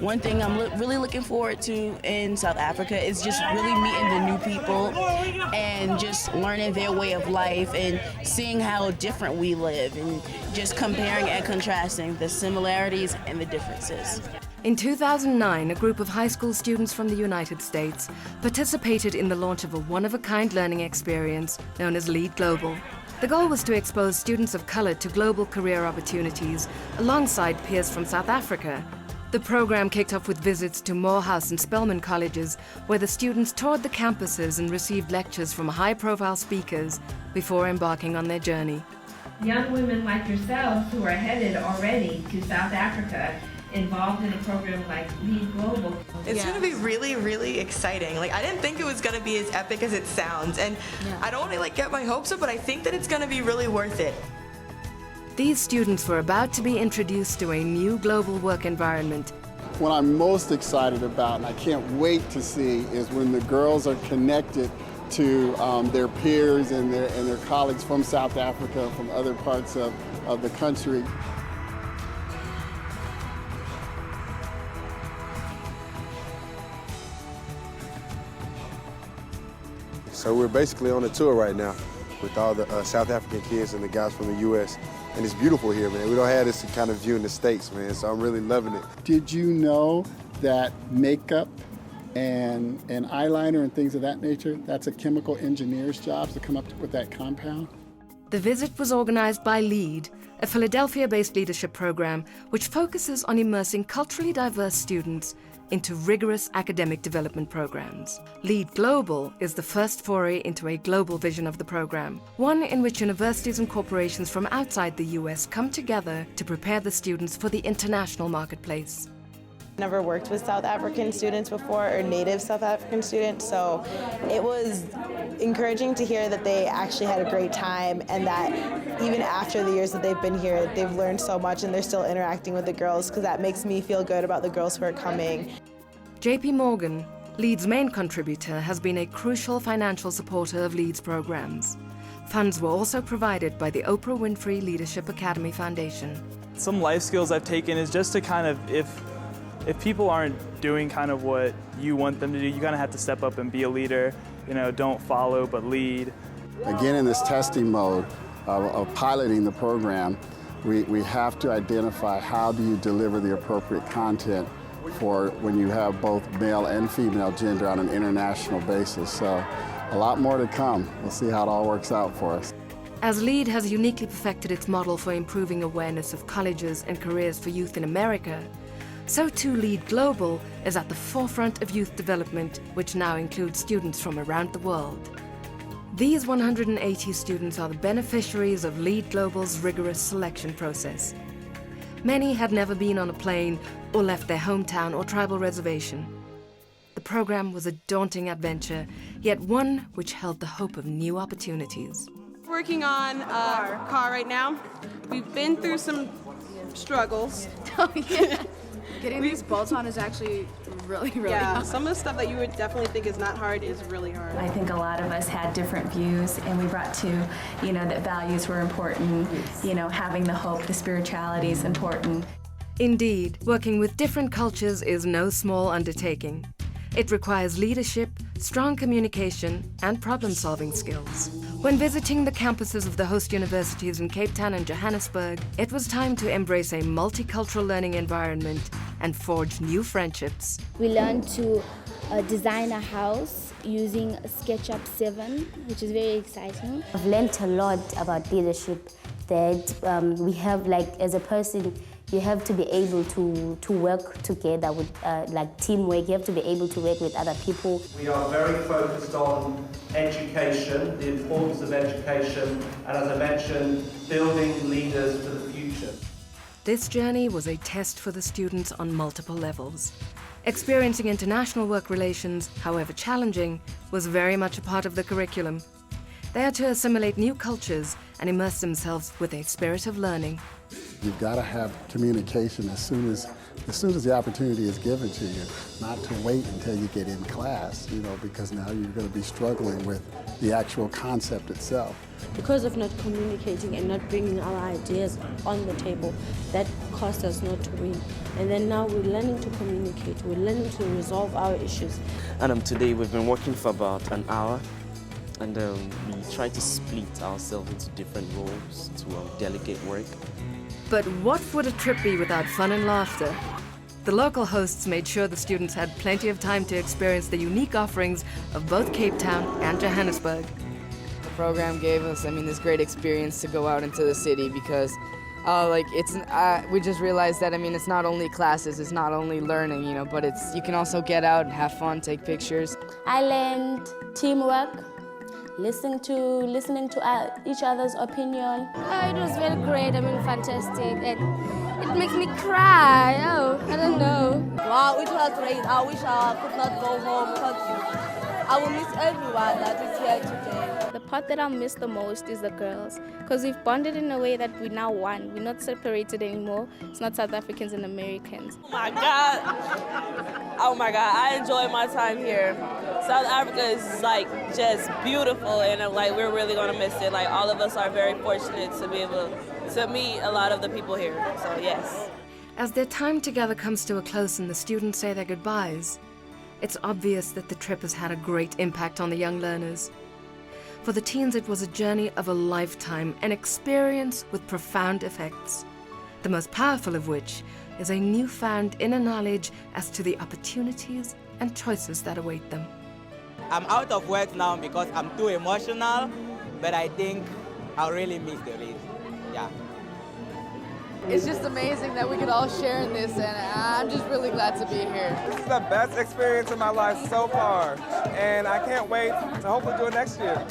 one thing I'm really looking forward to in South Africa is just really meeting the new people and just learning their way of life and seeing how different we live and just comparing and contrasting the similarities and the differences. In 2009, a group of high school students from the United States participated in the launch of a one-of-a-kind learning experience known as Lead Global. The goal was to expose students of color to global career opportunities alongside peers from South Africa. The program kicked off with visits to Morehouse and Spelman colleges, where the students toured the campuses and received lectures from high-profile speakers before embarking on their journey. Young women like yourselves who are headed already to South Africa involved in a program like Lead Global. It's going to be really, really exciting. Like, I didn't think it was going to be as epic as it sounds, and I don't want to get my hopes up, but I think that it's going to be really worth it. These students were about to be introduced to a new global work environment. What I'm most excited about, and I can't wait to see, is when the girls are connected to their peers and their colleagues from South Africa, from other parts of the country. So we're basically on a tour right now with all the South African kids and the guys from the U.S. And it's beautiful here, man. We don't have this kind of view in the States, man, so I'm really loving it. Did you know that makeup and eyeliner and things of that nature, that's a chemical engineer's job to come up with that compound? The visit was organized by LEAD, a Philadelphia-based leadership program which focuses on immersing culturally diverse students into rigorous academic development programs. Lead Global is the first foray into a global vision of the program, one in which universities and corporations from outside the US come together to prepare the students for the international marketplace. Never worked with South African students before, or native South African students, so it was encouraging to hear that they actually had a great time and that even after the years that they've been here, they've learned so much and they're still interacting with the girls, because that makes me feel good about the girls who are coming. JP Morgan, LEAD's main contributor, has been a crucial financial supporter of LEAD's programs. Funds were also provided by the Oprah Winfrey Leadership Academy Foundation. Some life skills I've taken is just to kind of, if people aren't doing kind of what you want them to do, you kind of have to step up and be a leader. You know, don't follow, but lead. Again, in this testing mode of piloting the program, we have to identify how do you deliver the appropriate content for when you have both male and female gender on an international basis. So a lot more to come. We'll see how it all works out for us. As LEAD has uniquely perfected its model for improving awareness of colleges and careers for youth in America, so too Lead Global is at the forefront of youth development, which now includes students from around the world. These 180 students are the beneficiaries of Lead Global's rigorous selection process. Many had never been on a plane or left their hometown or tribal reservation. The program was a daunting adventure, yet one which held the hope of new opportunities. Working on our car right now. We've been through some struggles. Oh, yeah. Getting these bolts on is actually really hard. Some of the stuff that you would definitely think is not hard is really hard. I think a lot of us had different views, and we brought to, that values were important, having the hope, the spirituality is important. Indeed, working with different cultures is no small undertaking. It requires leadership, strong communication, and problem-solving skills. When visiting the campuses of the host universities in Cape Town and Johannesburg, it was time to embrace a multicultural learning environment and forge new friendships. We learned to design a house using SketchUp 7, which is very exciting. I've learned a lot about leadership, that we have, as a person, you have to be able to work together with teamwork. You have to be able to work with other people. We are very focused on education, the importance of education, and as I mentioned, building leaders for the future. This journey was a test for the students on multiple levels. Experiencing international work relations, however challenging, was very much a part of the curriculum. They had to assimilate new cultures and immerse themselves with a spirit of learning. You've got to have communication as soon as as soon as the opportunity is given to you, not to wait until you get in class, because now you're going to be struggling with the actual concept itself. Because of not communicating and not bringing our ideas on the table, that caused us not to win. And then now we're learning to communicate, we're learning to resolve our issues. And today we've been working for about an hour, and we try to split ourselves into different roles to delegate work. But what would a trip be without fun and laughter? The local hosts made sure the students had plenty of time to experience the unique offerings of both Cape Town and Johannesburg. The program gave us, this great experience to go out into the city because, we just realized that, it's not only classes, it's not only learning, but you can also get out and have fun, take pictures. I learned teamwork, listening to each other's opinion. Oh, it was very great. Fantastic. It makes me cry. Oh, I don't know. Wow, it was great. I wish I could not go home because I will miss everyone that is here today. The part that I'll miss the most is the girls, because we've bonded in a way that we're now one. We're not separated anymore. It's not South Africans and Americans. Oh my God, I enjoyed my time here. South Africa is just beautiful, and we're really gonna miss it. All of us are very fortunate to be able to meet a lot of the people here, so yes. As their time together comes to a close and the students say their goodbyes, it's obvious that the trip has had a great impact on the young learners. For the teens, it was a journey of a lifetime, an experience with profound effects, the most powerful of which is a newfound inner knowledge as to the opportunities and choices that await them. I'm out of words now because I'm too emotional, but I think I'll really miss the race. Yeah. It's just amazing that we could all share in this, and I'm just really glad to be here. This is the best experience of my life so far, and I can't wait to hopefully do it next year.